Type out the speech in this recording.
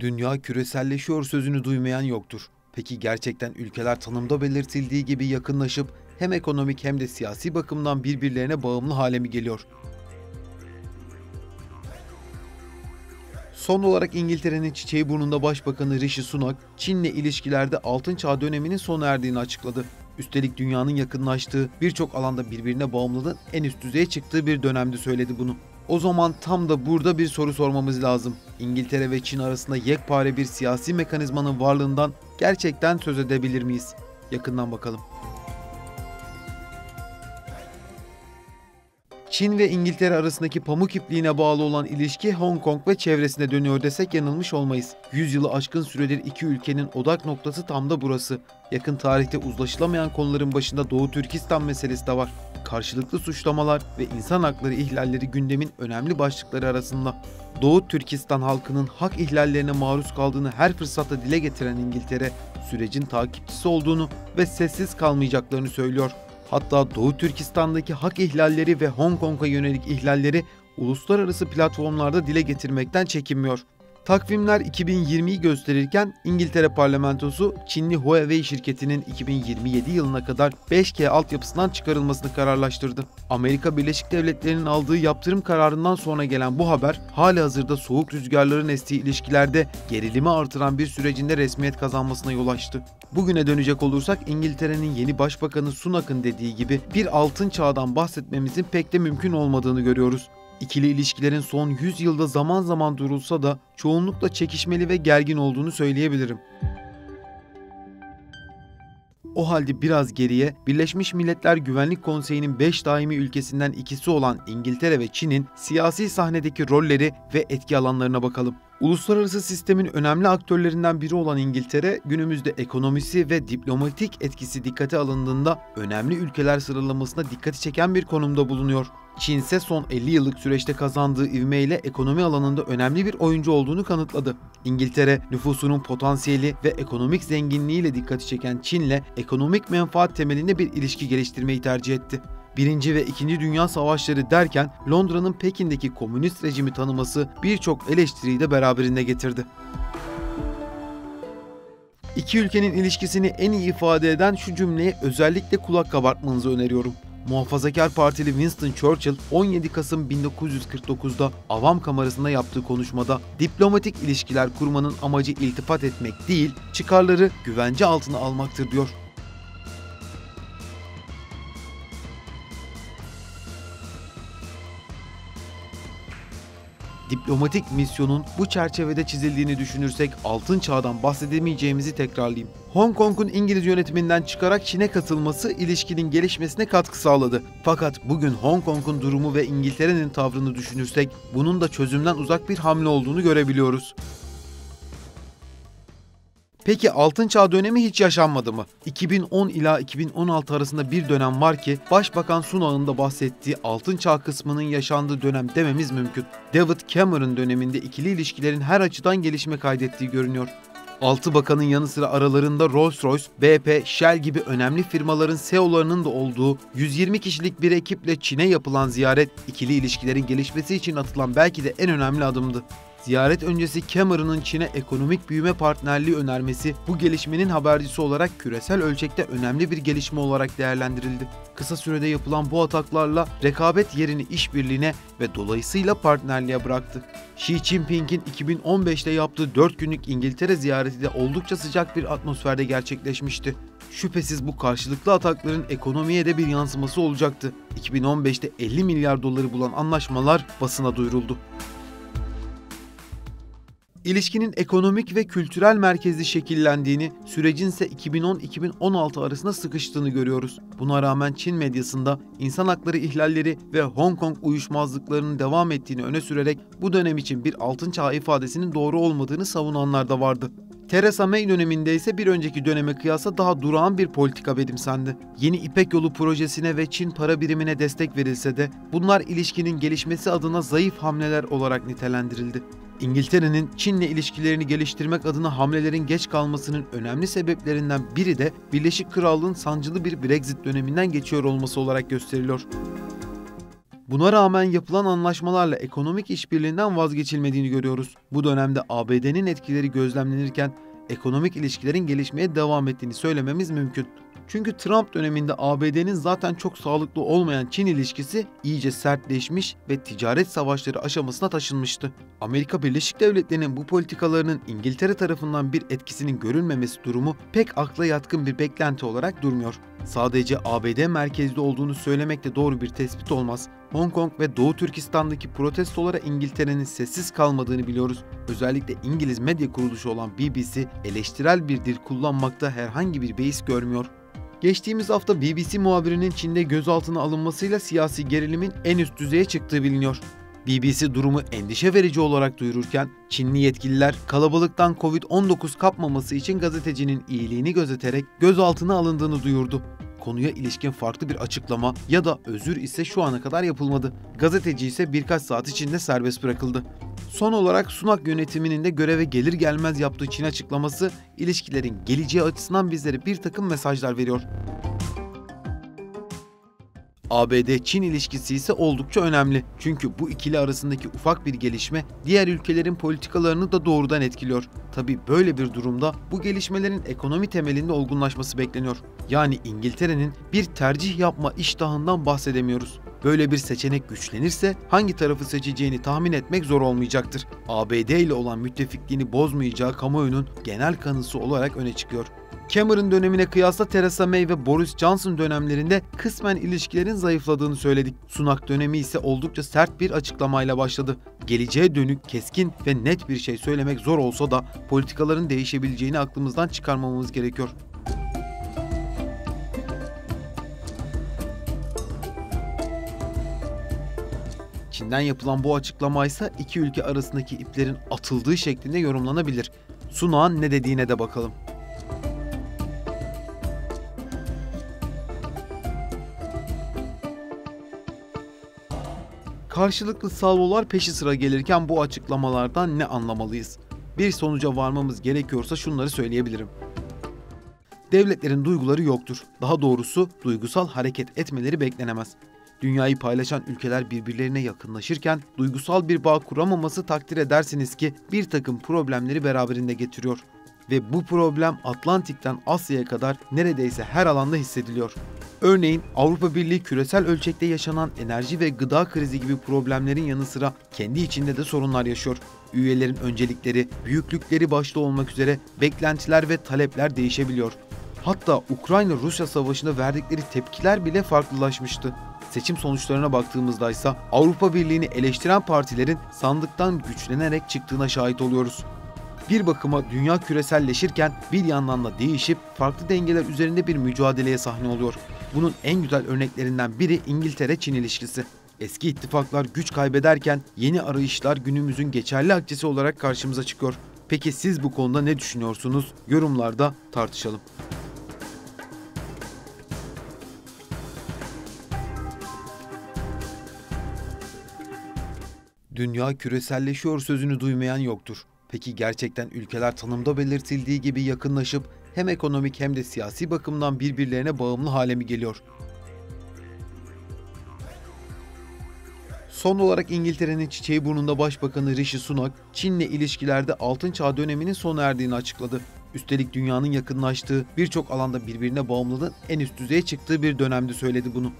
Dünya küreselleşiyor sözünü duymayan yoktur. Peki gerçekten ülkeler tanımda belirtildiği gibi yakınlaşıp hem ekonomik hem de siyasi bakımdan birbirlerine bağımlı hale mi geliyor? Son olarak İngiltere'nin Çiçeğiburnunda Başbakanı Rishi Sunak, Çin'le ilişkilerde Altın Çağ döneminin sona erdiğini açıkladı. Üstelik dünyanın yakınlaştığı, birçok alanda birbirine bağımlılığın en üst düzeye çıktığı bir dönemde söyledi bunu. O zaman tam da burada bir soru sormamız lazım. İngiltere ve Çin arasında yekpare bir siyasi mekanizmanın varlığından gerçekten söz edebilir miyiz? Yakından bakalım. Çin ve İngiltere arasındaki pamuk ipliğine bağlı olan ilişki Hong Kong ve çevresine dönüyor desek yanılmış olmayız. 100 yılı aşkın süredir iki ülkenin odak noktası tam da burası. Yakın tarihte uzlaşılamayan konuların başında Doğu Türkistan meselesi de var. Karşılıklı suçlamalar ve insan hakları ihlalleri gündemin önemli başlıkları arasında. Doğu Türkistan halkının hak ihlallerine maruz kaldığını her fırsatta dile getiren İngiltere, sürecin takipçisi olduğunu ve sessiz kalmayacaklarını söylüyor. Hatta Doğu Türkistan'daki hak ihlalleri ve Hong Kong'a yönelik ihlalleri uluslararası platformlarda dile getirmekten çekinmiyor. Takvimler 2020'yi gösterirken İngiltere parlamentosu Çinli Huawei şirketinin 2027 yılına kadar 5G altyapısından çıkarılmasını kararlaştırdı. Amerika Birleşik Devletleri'nin aldığı yaptırım kararından sonra gelen bu haber halihazırda soğuk rüzgarların estiği ilişkilerde gerilimi artıran bir sürecinde resmiyet kazanmasına yol açtı. Bugüne dönecek olursak İngiltere'nin yeni başbakanı Sunak'ın dediği gibi bir altın çağdan bahsetmemizin pek de mümkün olmadığını görüyoruz. İkili ilişkilerin son 100 yılda zaman zaman durulsa da çoğunlukla çekişmeli ve gergin olduğunu söyleyebilirim. O halde biraz geriye Birleşmiş Milletler Güvenlik Konseyi'nin 5 daimi ülkesinden ikisi olan İngiltere ve Çin'in siyasi sahnedeki rolleri ve etki alanlarına bakalım. Uluslararası sistemin önemli aktörlerinden biri olan İngiltere, günümüzde ekonomisi ve diplomatik etkisi dikkate alındığında önemli ülkeler sıralamasında dikkati çeken bir konumda bulunuyor. Çin ise son 50 yıllık süreçte kazandığı ivmeyle ekonomi alanında önemli bir oyuncu olduğunu kanıtladı. İngiltere, nüfusunun potansiyeli ve ekonomik zenginliğiyle dikkati çeken Çin'le ekonomik menfaat temelinde bir ilişki geliştirmeyi tercih etti. Birinci ve İkinci Dünya Savaşları derken Londra'nın Pekin'deki komünist rejimi tanıması birçok eleştiriyi de beraberinde getirdi. İki ülkenin ilişkisini en iyi ifade eden şu cümleye özellikle kulak kabartmanızı öneriyorum. Muhafazakar Partili Winston Churchill 17 Kasım 1949'da Avam Kamerası'nda yaptığı konuşmada diplomatik ilişkiler kurmanın amacı iltifat etmek değil, çıkarları güvence altına almaktır diyor. Diplomatik misyonun bu çerçevede çizildiğini düşünürsek altın çağdan bahsedemeyeceğimizi tekrarlayayım. Hong Kong'un İngiliz yönetiminden çıkarak Çin'e katılması ilişkinin gelişmesine katkı sağladı. Fakat bugün Hong Kong'un durumu ve İngiltere'nin tavrını düşünürsek bunun da çözümden uzak bir hamle olduğunu görebiliyoruz. Peki Altın Çağ dönemi hiç yaşanmadı mı? 2010 ila 2016 arasında bir dönem var ki Başbakan Sunak'ın da bahsettiği Altın Çağ kısmının yaşandığı dönem dememiz mümkün. David Cameron döneminde ikili ilişkilerin her açıdan gelişme kaydettiği görünüyor. 6 bakanın yanı sıra aralarında Rolls-Royce, BP, Shell gibi önemli firmaların CEO'larının da olduğu 120 kişilik bir ekiple Çin'e yapılan ziyaret, ikili ilişkilerin gelişmesi için atılan belki de en önemli adımdı. Ziyaret öncesi Cameron'ın Çin'e ekonomik büyüme partnerliği önermesi bu gelişmenin habercisi olarak küresel ölçekte önemli bir gelişme olarak değerlendirildi. Kısa sürede yapılan bu ataklarla rekabet yerini işbirliğine ve dolayısıyla partnerliğe bıraktı. Xi Jinping'in 2015'te yaptığı 4 günlük İngiltere ziyareti de oldukça sıcak bir atmosferde gerçekleşmişti. Şüphesiz bu karşılıklı atakların ekonomiye de bir yansıması olacaktı. 2015'te 50 milyar doları bulan anlaşmalar basına duyuruldu. İlişkinin ekonomik ve kültürel merkezli şekillendiğini, sürecin ise 2010-2016 arasında sıkıştığını görüyoruz. Buna rağmen Çin medyasında insan hakları ihlalleri ve Hong Kong uyuşmazlıklarının devam ettiğini öne sürerek bu dönem için bir altın çağ ifadesinin doğru olmadığını savunanlar da vardı. Theresa May döneminde ise bir önceki döneme kıyasla daha durağan bir politika benimsendi. Yeni İpek Yolu projesine ve Çin para birimine destek verilse de bunlar ilişkinin gelişmesi adına zayıf hamleler olarak nitelendirildi. İngiltere'nin Çin'le ilişkilerini geliştirmek adına hamlelerin geç kalmasının önemli sebeplerinden biri de Birleşik Krallığın sancılı bir Brexit döneminden geçiyor olması olarak gösteriliyor. Buna rağmen yapılan anlaşmalarla ekonomik işbirliğinden vazgeçilmediğini görüyoruz. Bu dönemde ABD'nin etkileri gözlemlenirken ekonomik ilişkilerin gelişmeye devam ettiğini söylememiz mümkün. Çünkü Trump döneminde ABD'nin zaten çok sağlıklı olmayan Çin ilişkisi iyice sertleşmiş ve ticaret savaşları aşamasına taşınmıştı. Amerika Birleşik Devletleri'nin bu politikalarının İngiltere tarafından bir etkisinin görülmemesi durumu pek akla yatkın bir beklenti olarak durmuyor. Sadece ABD merkezli olduğunu söylemek de doğru bir tespit olmaz. Hong Kong ve Doğu Türkistan'daki protestolara İngiltere'nin sessiz kalmadığını biliyoruz. Özellikle İngiliz medya kuruluşu olan BBC eleştirel bir dil kullanmakta herhangi bir beis görmüyor. Geçtiğimiz hafta BBC muhabirinin Çin'de gözaltına alınmasıyla siyasi gerilimin en üst düzeye çıktığı biliniyor. BBC durumu endişe verici olarak duyururken Çinli yetkililer kalabalıktan Covid-19 kapmaması için gazetecinin iyiliğini gözeterek gözaltına alındığını duyurdu. Konuya ilişkin farklı bir açıklama ya da özür ise şu ana kadar yapılmadı. Gazeteci ise birkaç saat içinde serbest bırakıldı. Son olarak Sunak yönetiminin de göreve gelir gelmez yaptığı Çin açıklaması ilişkilerin geleceği açısından bizlere bir takım mesajlar veriyor. ABD-Çin ilişkisi ise oldukça önemli. Çünkü bu ikili arasındaki ufak bir gelişme diğer ülkelerin politikalarını da doğrudan etkiliyor. Tabii böyle bir durumda bu gelişmelerin ekonomi temelinde olgunlaşması bekleniyor. Yani İngiltere'nin bir tercih yapma iştahından bahsedemiyoruz. Böyle bir seçenek güçlenirse hangi tarafı seçeceğini tahmin etmek zor olmayacaktır. ABD ile olan müttefikliğini bozmayacağı kamuoyunun genel kanısı olarak öne çıkıyor. Cameron dönemine kıyasla Theresa May ve Boris Johnson dönemlerinde kısmen ilişkilerin zayıfladığını söyledik. Sunak dönemi ise oldukça sert bir açıklamayla başladı. Geleceğe dönük, keskin ve net bir şey söylemek zor olsa da politikaların değişebileceğini aklımızdan çıkarmamamız gerekiyor. Çin'den yapılan bu açıklama ise iki ülke arasındaki iplerin atıldığı şeklinde yorumlanabilir. Sunak'ın ne dediğine de bakalım. Karşılıklı salvolar peşi sıra gelirken bu açıklamalardan ne anlamalıyız? Bir sonuca varmamız gerekiyorsa şunları söyleyebilirim. Devletlerin duyguları yoktur. Daha doğrusu duygusal hareket etmeleri beklenemez. Dünyayı paylaşan ülkeler birbirlerine yakınlaşırken duygusal bir bağ kuramaması takdir edersiniz ki bir takım problemleri beraberinde getiriyor. Ve bu problem Atlantik'ten Asya'ya kadar neredeyse her alanda hissediliyor. Örneğin Avrupa Birliği küresel ölçekte yaşanan enerji ve gıda krizi gibi problemlerin yanı sıra kendi içinde de sorunlar yaşıyor. Üyelerin öncelikleri, büyüklükleri başta olmak üzere beklentiler ve talepler değişebiliyor. Hatta Ukrayna-Rusya savaşında verdikleri tepkiler bile farklılaşmıştı. Seçim sonuçlarına baktığımızda ise Avrupa Birliği'ni eleştiren partilerin sandıktan güçlenerek çıktığına şahit oluyoruz. Bir bakıma dünya küreselleşirken bir yandan da değişip farklı dengeler üzerinde bir mücadeleye sahne oluyor. Bunun en güzel örneklerinden biri İngiltere-Çin ilişkisi. Eski ittifaklar güç kaybederken yeni arayışlar günümüzün geçerli akçesi olarak karşımıza çıkıyor. Peki siz bu konuda ne düşünüyorsunuz? Yorumlarda tartışalım. Dünya küreselleşiyor sözünü duymayan yoktur. Peki gerçekten ülkeler tanımda belirtildiği gibi yakınlaşıp hem ekonomik hem de siyasi bakımdan birbirlerine bağımlı hale mi geliyor? Son olarak İngiltere'nin çiçeği burnunda Başbakanı Rishi Sunak, Çin'le ilişkilerde Altın Çağ döneminin sona erdiğini açıkladı. Üstelik dünyanın yakınlaştığı, birçok alanda birbirine bağımlılığın en üst düzeye çıktığı bir dönemde söyledi bunu.